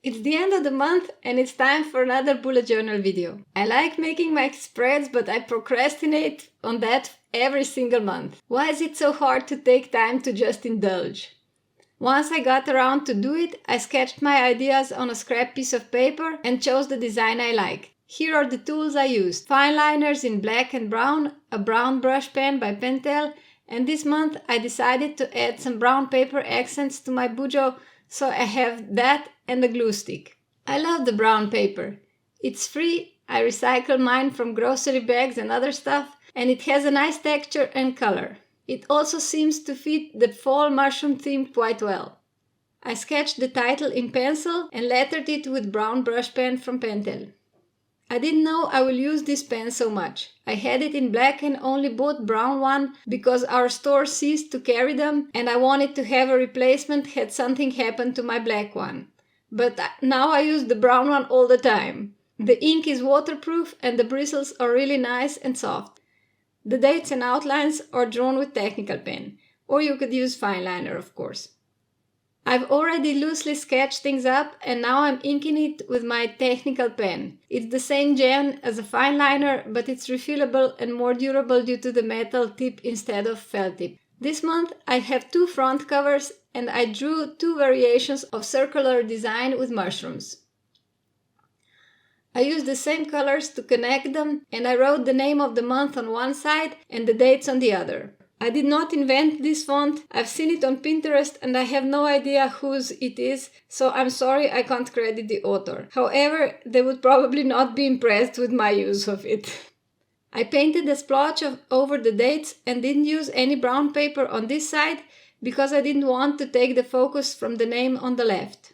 It's the end of the month and it's time for another bullet journal video. I like making my spreads, but I procrastinate on that every single month. Why is it so hard to take time to just indulge? Once I got around to do it, I sketched my ideas on a scrap piece of paper and chose the design I like. Here are the tools I used. Fine liners in black and brown, a brown brush pen by Pentel, and this month I decided to add some brown paper accents to my bujo, so I have that and a glue stick. I love the brown paper. It's free, I recycle mine from grocery bags and other stuff, and it has a nice texture and color. It also seems to fit the fall mushroom theme quite well. I sketched the title in pencil and lettered it with brown brush pen from Pentel. I didn't know I will use this pen so much. I had it in black and only bought brown one because our store ceased to carry them and I wanted to have a replacement had something happened to my black one. But now I use the brown one all the time. The ink is waterproof and the bristles are really nice and soft. The dates and outlines are drawn with technical pen, or you could use fine liner, of course. I've already loosely sketched things up and now I'm inking it with my technical pen. It's the same gem as a fine liner, but it's refillable and more durable due to the metal tip instead of felt tip. This month I have 2 front covers and I drew 2 variations of circular design with mushrooms. I used the same colors to connect them and I wrote the name of the month on one side and the dates on the other. I did not invent this font, I've seen it on Pinterest and I have no idea whose it is, so I'm sorry I can't credit the author. However, they would probably not be impressed with my use of it. I painted a splotch over the dates and didn't use any brown paper on this side because I didn't want to take the focus from the name on the left.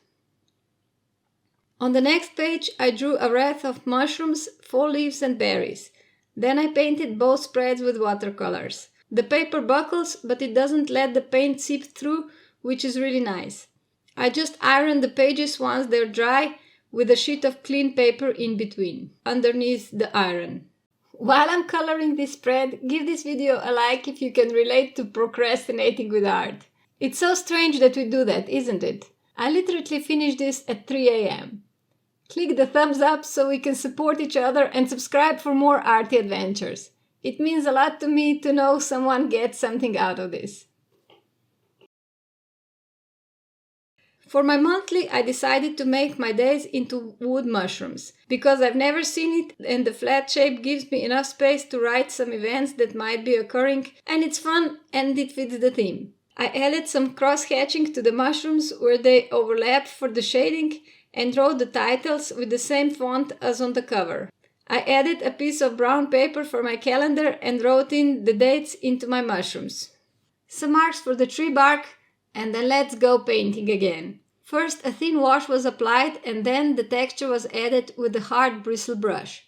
On the next page I drew a wreath of mushrooms, fall leaves and berries. Then I painted both spreads with watercolors. The paper buckles, but it doesn't let the paint seep through, which is really nice. I just iron the pages once they're dry with a sheet of clean paper in between, underneath the iron. While I'm coloring this spread, give this video a like if you can relate to procrastinating with art. It's so strange that we do that, isn't it? I literally finished this at 3 a.m. Click the thumbs up so we can support each other and subscribe for more arty adventures. It means a lot to me to know someone gets something out of this. For my monthly, I decided to make my days into wood mushrooms, because I've never seen it and the flat shape gives me enough space to write some events that might be occurring, and it's fun and it fits the theme. I added some cross-hatching to the mushrooms where they overlap for the shading and wrote the titles with the same font as on the cover. I added a piece of brown paper for my calendar and wrote in the dates into my mushrooms. Some marks for the tree bark, and then let's go painting again. First a thin wash was applied and then the texture was added with a hard bristle brush.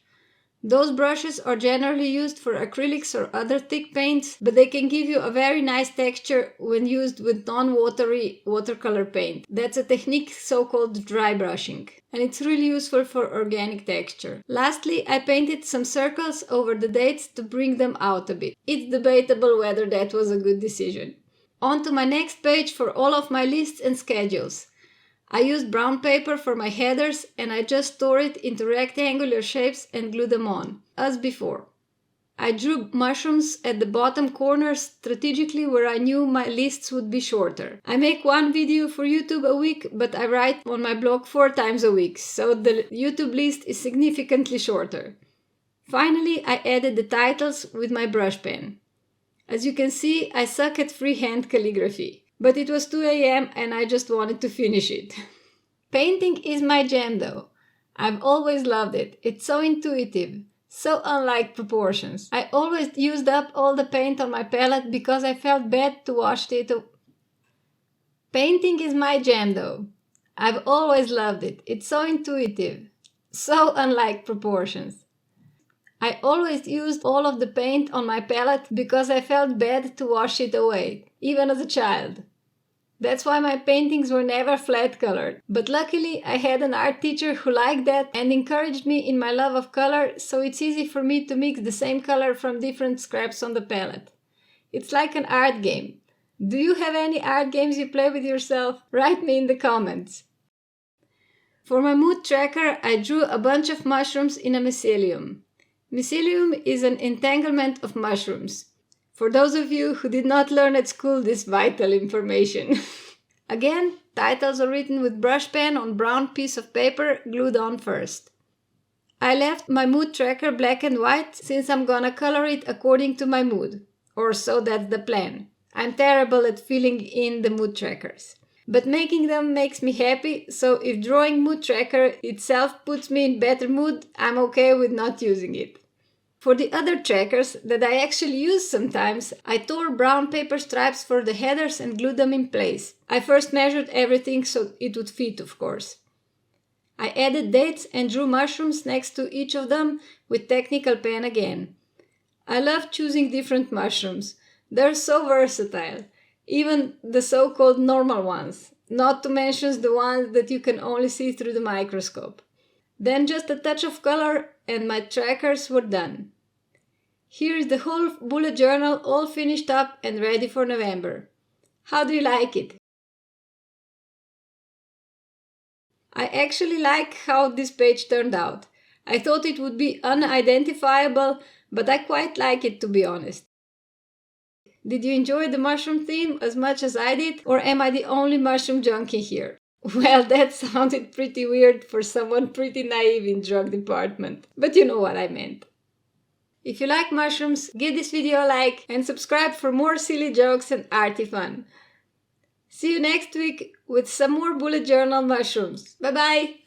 Those brushes are generally used for acrylics or other thick paints, but they can give you a very nice texture when used with non-watery watercolor paint. That's a technique so-called dry brushing, and it's really useful for organic texture. Lastly, I painted some circles over the dates to bring them out a bit. It's debatable whether that was a good decision. On to my next page for all of my lists and schedules. I used brown paper for my headers and I just tore it into rectangular shapes and glued them on, as before. I drew mushrooms at the bottom corners strategically where I knew my lists would be shorter. I make 1 video for YouTube a week, but I write on my blog 4 times a week, so the YouTube list is significantly shorter. Finally, I added the titles with my brush pen. As you can see, I suck at freehand calligraphy. But it was 2 a.m. and I just wanted to finish it. Painting is my jam though. I've always loved it. It's so intuitive, so unlike proportions. I always used up all the paint on my palette because I felt bad to wash it. Painting is my jam though. I've always loved it. It's so intuitive, so unlike proportions. I always used all of the paint on my palette because I felt bad to wash it away, even as a child. That's why my paintings were never flat colored. But luckily I had an art teacher who liked that and encouraged me in my love of color, so it's easy for me to mix the same color from different scraps on the palette. It's like an art game. Do you have any art games you play with yourself? Write me in the comments. For my mood tracker, I drew a bunch of mushrooms in a mycelium. Mycelium is an entanglement of mushrooms. For those of you who did not learn at school this vital information. Again, titles are written with brush pen on brown piece of paper glued on first. I left my mood tracker black and white since I'm gonna color it according to my mood. Or so that's the plan. I'm terrible at filling in the mood trackers. But making them makes me happy, so if drawing mood tracker itself puts me in better mood, I'm okay with not using it. For the other trackers that I actually use sometimes, I tore brown paper stripes for the headers and glued them in place. I first measured everything so it would fit, of course. I added dates and drew mushrooms next to each of them with technical pen again. I love choosing different mushrooms. They're so versatile. Even the so-called normal ones, not to mention the ones that you can only see through the microscope. Then just a touch of color and my trackers were done. Here is the whole bullet journal all finished up and ready for November. How do you like it? I actually like how this page turned out. I thought it would be unidentifiable, but I quite like it, to be honest. Did you enjoy the mushroom theme as much as I did, or am I the only mushroom junkie here? Well, that sounded pretty weird for someone pretty naive in drug department, but you know what I meant. If you like mushrooms, give this video a like and subscribe for more silly jokes and arty fun. See you next week with some more bullet journal mushrooms. Bye bye!